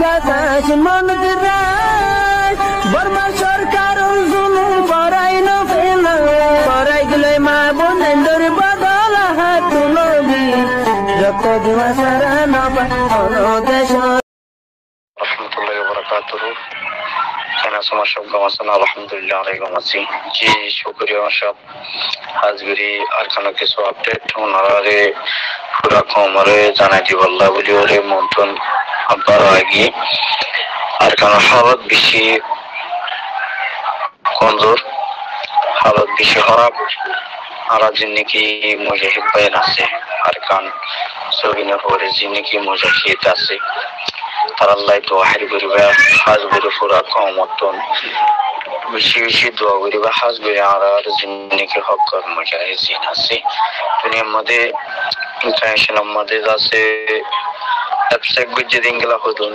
বাতাস মন দিরাই বর্মা সরকার জুলুম করাই না ফেলা করাই গেলে মা বোনের বদল হাত তুলবি যত দিবা সারা না দেশ রহমতুল্লাহি ওয়া বারাকাতুহু। কেনা সমস্যা গামাসানা আলহামদুলিল্লাহ আলাইকুম আছি জি শুকরিয়া সব আজগরি আর কোনো কিছু আপডেট ওনারে পুরা কমরে জানাই দিব আল্লাহ বলি ওরে মন্তন আবার আগে আর কোন হালত বেশি কমজোর হালত বেশি খারাপ আর জিন্দেগি মুজাহিদ বাইন আছে আর কান সবিনা পরে জিন্দেগি মুজাহিদ আছে তার আল্লাহ দোয়া করিবা হাজ করে পুরা কমতন বেশি বেশি দোয়া করিবা হাজ করে আর জিন্দেগি হক কর মুজাহিদিন আছে দুনিয়ার মধ্যে ইন্টারন্যাশনাল মধ্যে আছে অ্যাপসেক বিজেদিনগুলা হদুন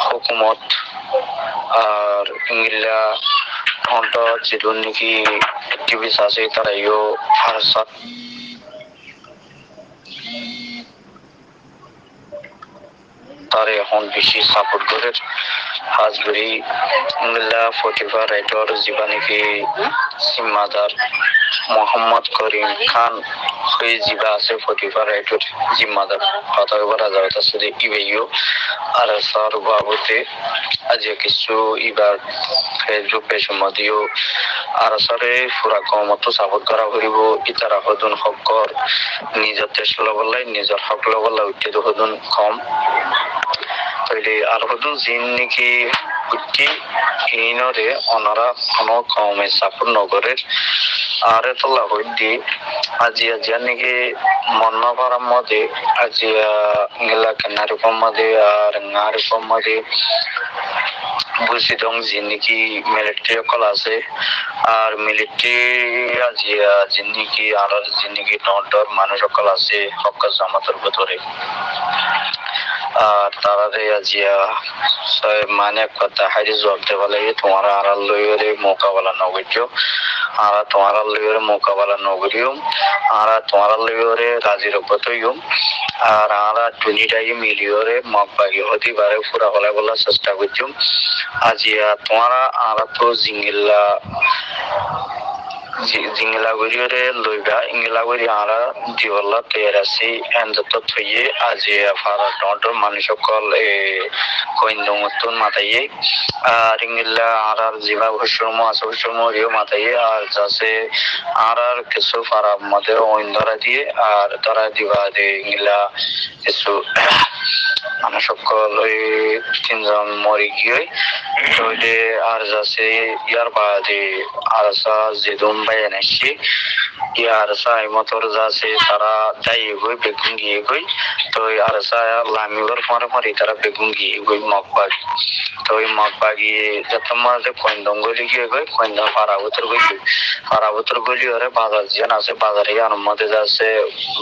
হুকুমত আর ইংলা ঘন্টা যে দুর্নীতি অ্যাক্টিভিস্ট আছে তারা ইও ফারসাত তারা এখন বেশি সাপোর্ট করে হাজবরি ইংলা ফটিফা রাইটর জীবানীকে সিম্মাদার মোহাম্মদ করিম খান হয়ে জিবা আছে ফটিফা রাইটর জিম্মাদার কথা বলা যাওয়া আছে ইবেইও আর স্যার বাবুতে আজ কিছু এবার ফেসবুক পেজের মধ্যেও আর স্যারে পুরা কমত সাপোর্ট করা করিব ইতারা হদুন হকর নিজের দেশ লবলাই নিজের হক লবলাই উঠতে হদুন কম তাইলে আর হদুন জিন নাকি উঠি ইনরে অনারা কোনো কমে সাপোর্ট নগরের আর তোলা হইদি আজি নাকি মন্নপাড়ার মধ্যে আজি ইংলা কেনারকম মধ্যে আর নারকম মধ্যে বুঝি দং জিন্দিগি মিলিটারি কল আছে আর মিলিটারি আজি জিন্দিগি আর জিন্দিগি নটর মানুষ সকল আছে হক জামাতের ভিতরে আর তারারে আজিয়া মানে কথা হাইরে জবাব দেওয়া লাগে তোমার আর লইরে মোকাবেলা নগরিও আর তোমার লইরে মোকাবেলা নগরিও আর তোমার লইরে রাজি রকতইও আর আমরা দুনিটাই মিলিয়রে মগবাগি হতে পারে পুরা হলে বলার চেষ্টা করছুম আজিয়া তোমারা আর তো জিঙ্গিলা গরিয়রে লইবা ইংলা গরি আরা দিওলা তৈয়ার আছি এন্ডত থইয়ে আজি ফারা ডন্টর মানুষ সকল কইন্দমতন মাতাইয়ে আর ইংলা আরার জিবা হসরম আছে হসরম রিও মাতাইয়ে আর যাসে আরার কিছু ফারা মধ্যে ওইন্দরা দিয়ে আর তারা দিবা দে ইংলা কিছু মানুষ সকল ওই তিনজন মরি গিয়ে তৈলে আর যাসে ইয়ার বাদে আর সা যেদুন বাইন আসছে ইয়ার সাই মতর যাচ্ছে তারা দায়ী গই বেগুন গিয়ে গই তো আর সা লামিবার পরে পরে তারা বেগুন গিয়ে গই মগবাগ তো ওই মগবাগি যত মাঝে কইন্দম গলি গিয়ে গই কইন্দম পারাবতর গলি ওরে বাজার জিয়ান আছে বাজারে আর মধ্যে যাচ্ছে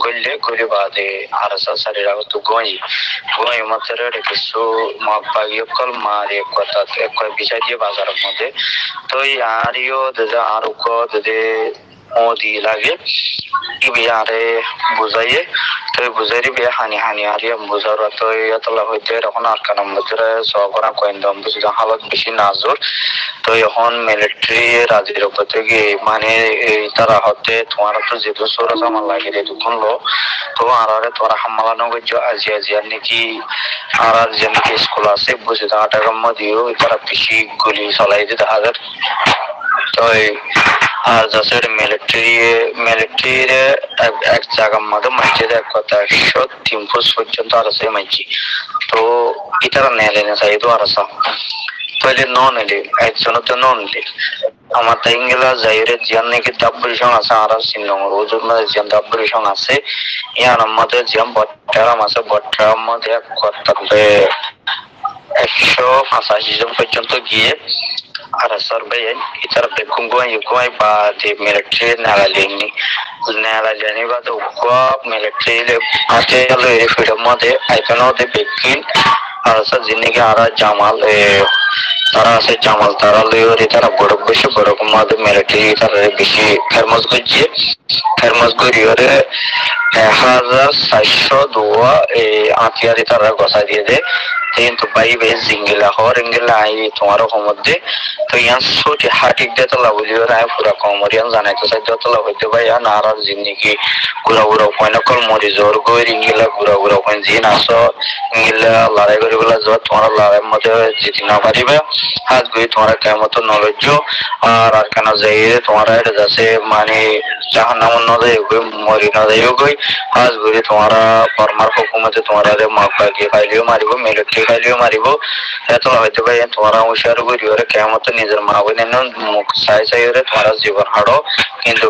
গইলে গলি বাদে আর সা শরীর তো গই মাত্র কিছু মগবাগি কল মারে কথা এক বিষয় দিয়ে বাজারের মধ্যে তো আর ইও দাদা আর দে মোদি লাগে ইবি আরে বুঝাইয়ে তো বুঝাইরি বে হানি আর বুঝার তো এতলা হইতে এখন আর কারণ মধ্যে সবরা কইন্দম বুঝি হালত বেশি নাজুর তো এখন মিলিটারি রাজির উপরে গিয়ে মানে তারা হতে তোমার তো যেহেতু সোরা সামান লাগে রে দুখন লো তো আর তোরা হামলা নগজ আজিয়া নাকি আর যেমনি স্কুল আছে বুঝি আটার মধ্যেও তারা বেশি গুলি চালাই দিতে হাজার তো আর যাচ্ছে মিলিটারি এক জায়গার মধ্যে মাইছে এক কথা 103 ফুট পর্যন্ত আর আছে মাইছি তো ইতারা নেলে না চাই তো আর আসা তাহলে নন এলে একজন তো নন এলে আমার তাই ইংলা যাইরে জিয়ান নাকি দাব্বরি সং আছে আর সিনঙ্গর ওজুর মধ্যে জিয়ান দাব্বরি সং আছে ইয়ার মধ্যে জিয়ান বট্টারাম আছে বট্টারাম মধ্যে এক কথা 185 জন পর্যন্ত গিয়ে আর স্যার ভাই ইতারা বেগুন গোয়াই বা যে মিলিটারি নালালেনি বা তো মিলিটারি আছে এর ফিডম মধ্যে আইকনো দে বেকিন আর স্যার জিনিকে আর জামাল তারা আছে জামাল তারা লইরে তারা বড় মধ্যে মিলিটারি তারা বেশি ফেরমাস করিয়ে 1400 দোয়া আতিয়ারি তারা গসা দিয়ে দে কিন্তু বাইবে জিঙ্গিলা হর ইঙ্গিলা আই তোমার মধ্যে তো ইয়ান ছোটি হাটিক দেতলা বলিও রায় পুরা কমরিয়ান জানাই তো সাই যতলা হইতে ভাই আর আর জিন্দিগি গুড়া গুড়া পয়না কল মরি জোর গই ইঙ্গিলা গুড়া গুড়া পয়ন জিন আসো ইঙ্গিলা লড়াই করি বলা যত তোমার লড়াইয়ের মধ্যে জিতি না পারিবে হাত গই তোমার কেমত নলেজ আর কেন যাই তোমার এটা যাচ্ছে মানে জাহান্নাম না যায় মরি না যায় গই হাত গই তোমার পরমার হুকুমতে তোমার মাগবাগি খাইলিও মারিব মিলিটারি খাইলিও মারিব এত হইতে ভাই তোমার হুশিয়ার করি ওরে কেমত নিজের মা বোনের মুখ চাই চাই ওরে তোমার জীবন হারো কিন্তু